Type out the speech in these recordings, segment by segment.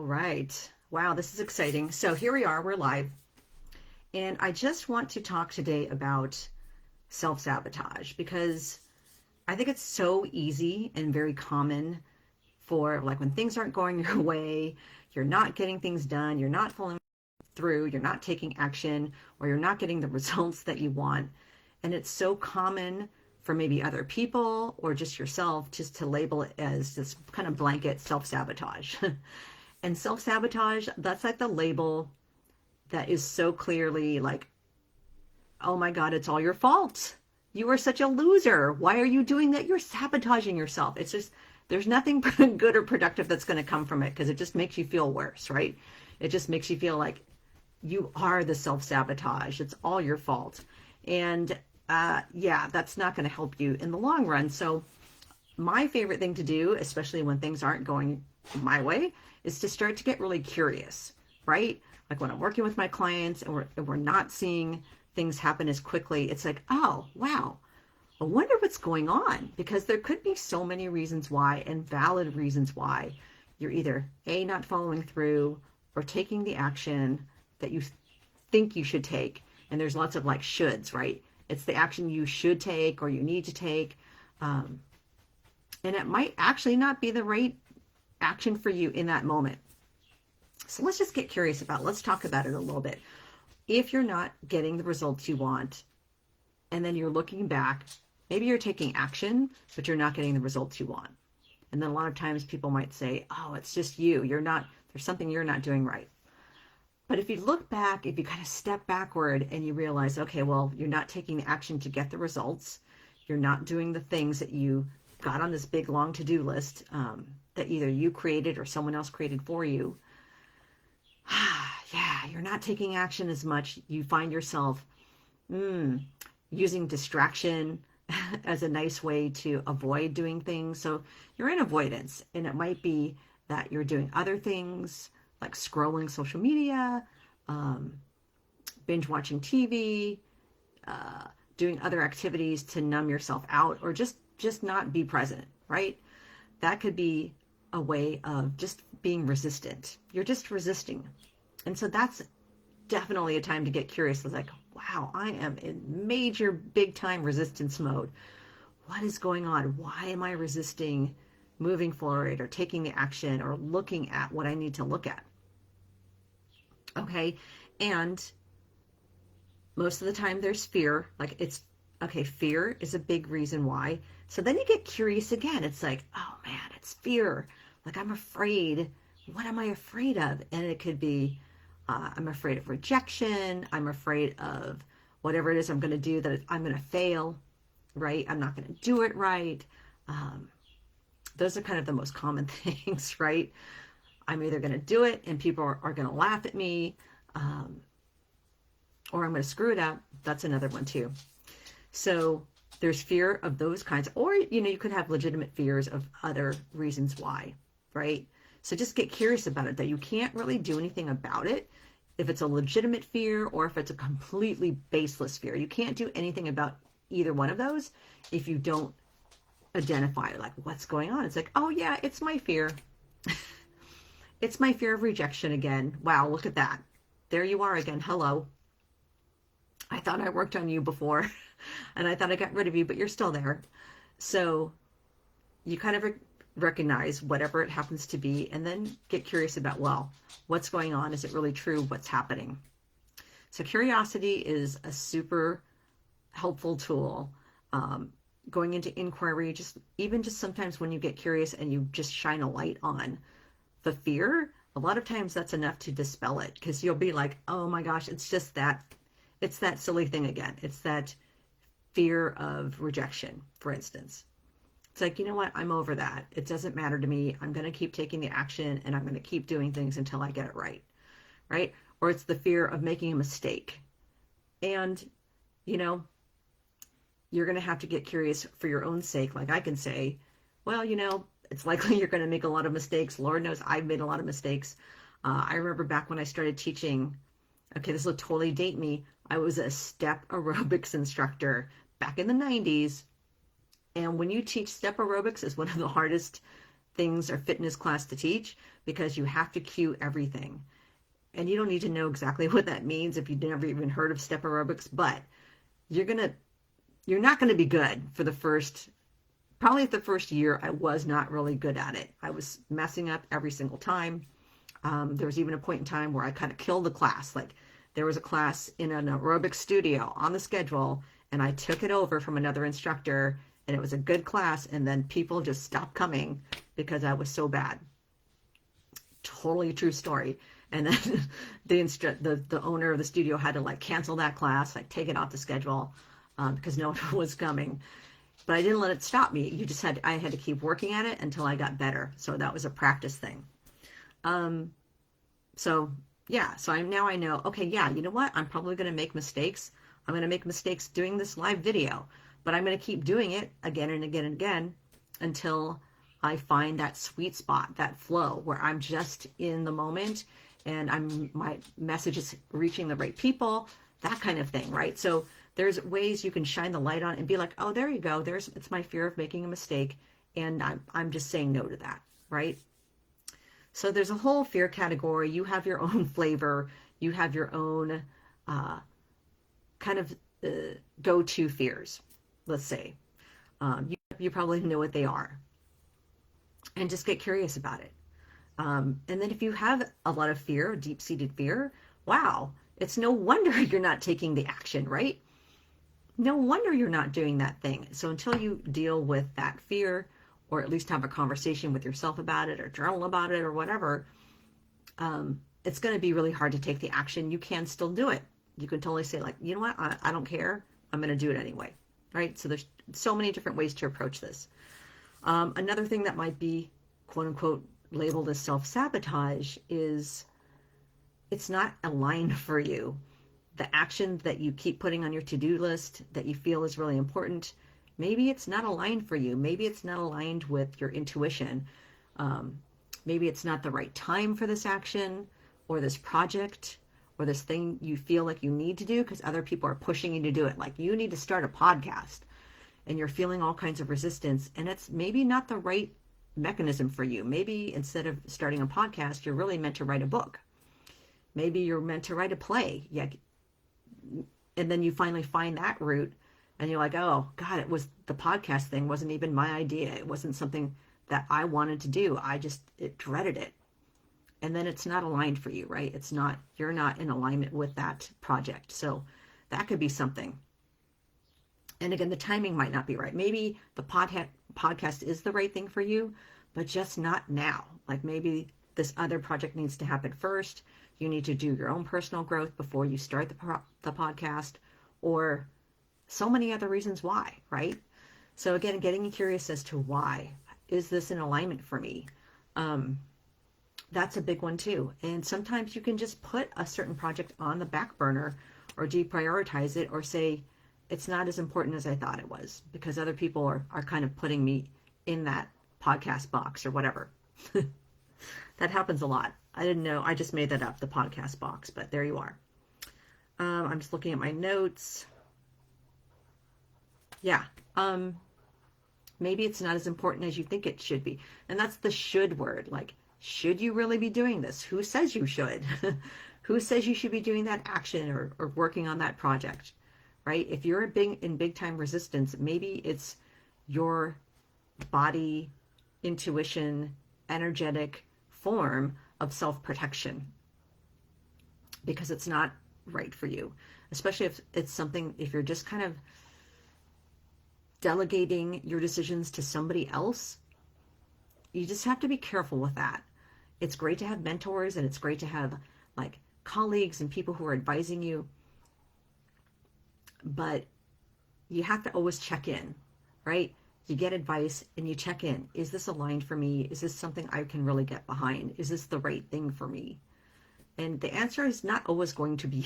All right. Wow, this is exciting. So here we are, we're live. And I just want to talk today about self-sabotage because I think it's so easy and very common for like when things aren't going your way, you're not getting things done, you're not following through, you're not taking action, or you're not getting the results that you want. And it's so common for maybe other people or just yourself just to label it as this kind of blanket self-sabotage. And self-sabotage, that's like the label that is so clearly like, oh my God, it's all your fault. You are such a loser. Why are you doing that? You're sabotaging yourself. It's just, there's nothing good or productive that's going to come from it because it just makes you feel worse, right? It just makes you feel like you are the self-sabotage. It's all your fault. And yeah, that's not going to help you in the long run. So my favorite thing to do, especially when things aren't going my way, is to start to get really curious, right? Like when I'm working with my clients and we're not seeing things happen as quickly, it's like, oh, wow, I wonder what's going on, because there could be so many reasons why, and valid reasons why you're either A, not following through, or taking the action that you think you should take. And there's lots of like shoulds, right? It's the action you should take or you need to take. And it might actually not be the right action for you in that moment. So let's just get curious about it. Let's talk about it a little bit. If you're not getting the results you want, and then you're looking back, maybe you're taking action, but you're not getting the results you want. And then a lot of times people might say, oh, it's just you. There's something you're not doing right. But if you look back, if you kind of step backward and you realize, okay, well, you're not taking the action to get the results. You're not doing the things that you got on this big long to-do list that either you created or someone else created for you. Yeah, you're not taking action as much. You find yourself using distraction as a nice way to avoid doing things. So you're in avoidance, and it might be that you're doing other things like scrolling social media, binge watching TV, doing other activities to numb yourself out, or just not be present, right? That could be a way of just being resistant. You're just resisting. And so that's definitely a time to get curious. It's like, wow, I am in major big time resistance mode. What is going on? Why am I resisting moving forward or taking the action or looking at what I need to look at? Okay. And most of the time there's fear. Like it's, okay, fear is a big reason why. So then you get curious again. It's like, oh man, it's fear. Like I'm afraid. What am I afraid of? And it could be, I'm afraid of rejection. I'm afraid of whatever it is I'm going to do, that I'm going to fail, right? I'm not going to do it right. Those are kind of the most common things, right? I'm either going to do it and people are going to laugh at me, or I'm going to screw it up. That's another one too. So there's fear of those kinds, or, you could have legitimate fears of other reasons why, right? So just get curious about it, that you can't really do anything about it if it's a legitimate fear or if it's a completely baseless fear. You can't do anything about either one of those if you don't identify like what's going on. It's like, oh yeah, it's my fear. It's my fear of rejection again. Wow, look at that. There you are again. Hello. I thought I worked on you before and I thought I got rid of you, but you're still there. So you kind of recognize whatever it happens to be, and then get curious about, well, what's going on? Is it really true? What's happening? So curiosity is a super helpful tool. Going into inquiry, even just sometimes when you get curious and you just shine a light on the fear, a lot of times that's enough to dispel it, because you'll be like, oh my gosh, it's that silly thing again. It's that fear of rejection, for instance. It's like, you know what? I'm over that. It doesn't matter to me. I'm going to keep taking the action and I'm going to keep doing things until I get it right. Right? Or it's the fear of making a mistake. And, you're going to have to get curious for your own sake. Like I can say, well, it's likely you're going to make a lot of mistakes. Lord knows I've made a lot of mistakes. I remember back when I started teaching, okay, this will totally date me. I was a step aerobics instructor back in the 90s. And when you teach step aerobics, is one of the hardest things or fitness class to teach because you have to cue everything. And you don't need to know exactly what that means if you've never even heard of step aerobics, but you're not going to be good for probably the first year. I was not really good at it. I was messing up every single time. There was even a point in time where I kind of killed the class. Like there was a class in an aerobic studio on the schedule, and I took it over from another instructor, and it was a good class, and then people just stopped coming because I was so bad. Totally a true story. And then the owner of the studio had to like cancel that class, like take it off the schedule because no one was coming. But I didn't let it stop me. I had to keep working at it until I got better. So that was a practice thing. So yeah, so now I know, okay, yeah, you know what? I'm probably going to make mistakes. I'm going to make mistakes doing this live video, but I'm going to keep doing it again and again and again until I find that sweet spot, that flow where I'm just in the moment and my message is reaching the right people, that kind of thing, right? So there's ways you can shine the light on and be like, oh, there you go. It's my fear of making a mistake. And I'm just saying no to that, right? So there's a whole fear category. You have your own flavor. You have your own kind of go-to fears, let's say. You probably know what they are. And just get curious about it. And then if you have a lot of fear, deep-seated fear, wow, it's no wonder you're not taking the action, right? No wonder you're not doing that thing. So until you deal with that fear, or at least have a conversation with yourself about it, or journal about it, or whatever, it's going to be really hard to take the action. You can still do it. You can totally say like, you know what, I don't care. I'm going to do it anyway, right? So there's so many different ways to approach this. Another thing that might be, quote unquote, labeled as self-sabotage is it's not aligned for you. The action that you keep putting on your to-do list that you feel is really important, maybe it's not aligned for you. Maybe it's not aligned with your intuition. Maybe it's not the right time for this action or this project or this thing you feel like you need to do because other people are pushing you to do it. Like you need to start a podcast and you're feeling all kinds of resistance, and it's maybe not the right mechanism for you. Maybe instead of starting a podcast, you're really meant to write a book. Maybe you're meant to write a play. Yeah. And then you finally find that route and you're like, oh God, the podcast thing wasn't even my idea. It wasn't something that I wanted to do. It dreaded it. And then it's not aligned for you, right? You're not in alignment with that project. So that could be something. And again, the timing might not be right. Maybe the podcast is the right thing for you, but just not now. Like maybe this other project needs to happen first. You need to do your own personal growth before you start the podcast, or so many other reasons why, right? So again, getting curious as to why. Is this in alignment for me? That's a big one too. And sometimes you can just put a certain project on the back burner or deprioritize it or say, it's not as important as I thought it was because other people are kind of putting me in that podcast box or whatever. That happens a lot. I didn't know. I just made that up, the podcast box, but there you are. I'm just looking at my notes. Yeah. Maybe it's not as important as you think it should be. And that's the should word. Like, should you really be doing this? Who says you should? Who says you should be doing that action or working on that project, right? If you're in big time resistance, maybe it's your body, intuition, energetic form of self-protection because it's not right for you, especially if it's something, if you're just kind of delegating your decisions to somebody else. You just have to be careful with that. It's great to have mentors and it's great to have like colleagues and people who are advising you, but you have to always check in, right? You get advice and you check in. Is this aligned for me? Is this something I can really get behind? Is this the right thing for me? And the answer is not always going to be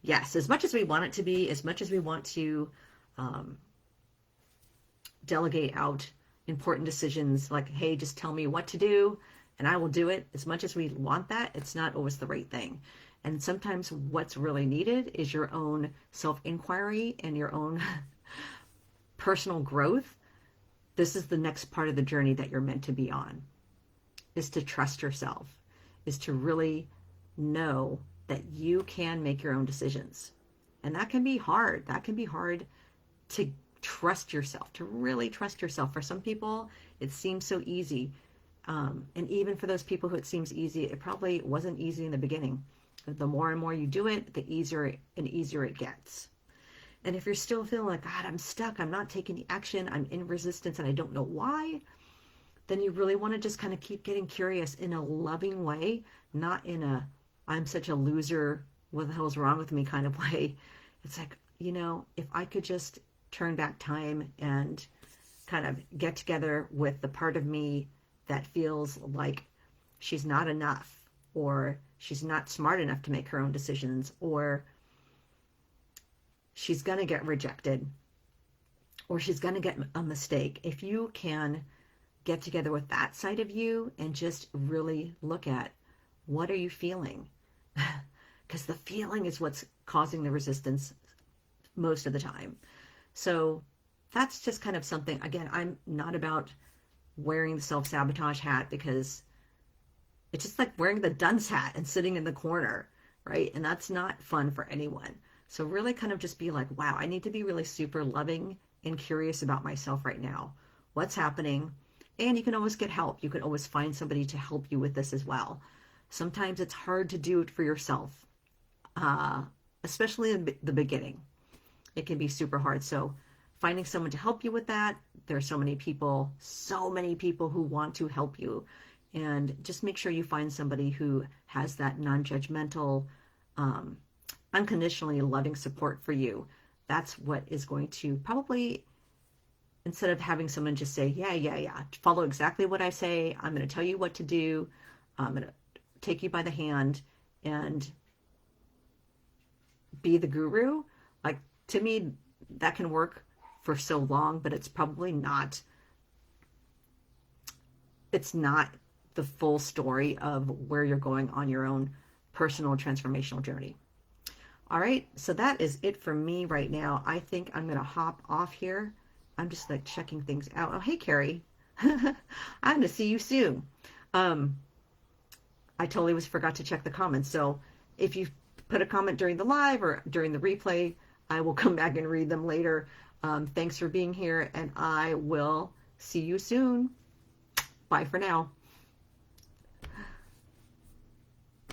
yes. As much as we want it to be, as much as we want to delegate out important decisions like, hey, just tell me what to do and I will do it. As much as we want that, it's not always the right thing. And sometimes what's really needed is your own self-inquiry and your own personal growth. This is the next part of the journey that you're meant to be on. is to trust yourself, is to really know that you can make your own decisions. And that can be hard. That can be hard to trust yourself, to really trust yourself. For some people, it seems so easy. And even for those people who it seems easy, it probably wasn't easy in the beginning. The more and more you do it, the easier and easier it gets. And if you're still feeling like, God, I'm stuck, I'm not taking the action, I'm in resistance and I don't know why, then you really want to just kind of keep getting curious in a loving way, not in a, I'm such a loser, what the hell's wrong with me kind of way. It's like, if I could just turn back time and kind of get together with the part of me that feels like she's not enough, or she's not smart enough to make her own decisions, or she's going to get rejected, or she's going to get a mistake. If you can get together with that side of you and just really look at, what are you feeling? Because the feeling is what's causing the resistance most of the time. So that's just kind of something, again, I'm not about wearing the self-sabotage hat, because it's just like wearing the dunce hat and sitting in the corner, right? And that's not fun for anyone. So really kind of just be like, wow, I need to be really super loving and curious about myself right now. What's happening? And you can always get help. You can always find somebody to help you with this as well. Sometimes it's hard to do it for yourself, especially in the beginning. It can be super hard. So finding someone to help you with that, there's so many people who want to help you. And just make sure you find somebody who has that non-judgmental, unconditionally loving support for you. That's what is going to probably, instead of having someone just say, yeah, follow exactly what I say, I'm going to tell you what to do, I'm going to take you by the hand and be the guru. Like, to me, that can work for so long, but it's probably not, it's not the full story of where you're going on your own personal transformational journey. All right, so that is it for me right now. I think I'm going to hop off here. I'm just like checking things out. Oh, hey, Carrie. I'm going to see you soon. I totally forgot to check the comments. So if you put a comment during the live or during the replay, I will come back and read them later. Thanks for being here, and I will see you soon. Bye for now.